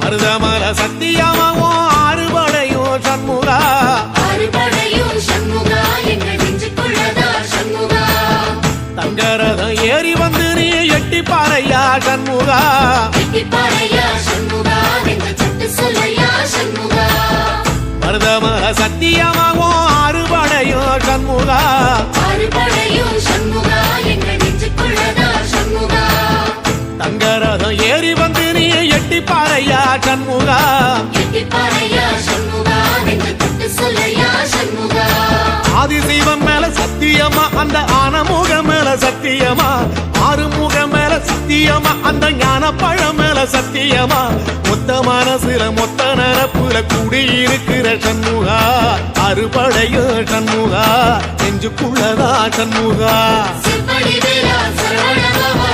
மருதமல சத்தியமாவும் ஆறுபடையும் சண்முகா ஆறுபடையும் சண்முகா எங்கள் நெஞ்சுக்குள்ளதா சண்முகா தங்கரதம் ஏறி வந்து நீ எட்டி பாறையா சண்முகா எட்டி பாறையா சண்முகா எங்கள் சட்டு சொல்லையா சண்முகா மருதமல சத்தியமாவும் ஆறுபடையும் சண்முகா ஆறுபடையும் சண்முகா எங்கள் நெஞ்சுக்குள்ளதா சண்முகா தங்கரதம் ஏறி வந்து நீ எட்டி பாறையா சண்முகா எட்டி பாறையா சண்முகா எங்கள் சட்டு சொல்லையா சண்முகா ஆதிசைவம் மேல சத்தியமா அந்த ஆனமுக மேல சத்தியமா ஆறுமுக மேல சத்தியமா அந்த ஞான பழம் மேல சத்தியமா மொத்த மனசுல மொத்த நரப்புல கூடியிருக்கிற சண்முகா அறுபடையோ சண்முகா நெஞ்சுக்குள்ளதா சண்முகா சிற்படி வேலா சரவண பவா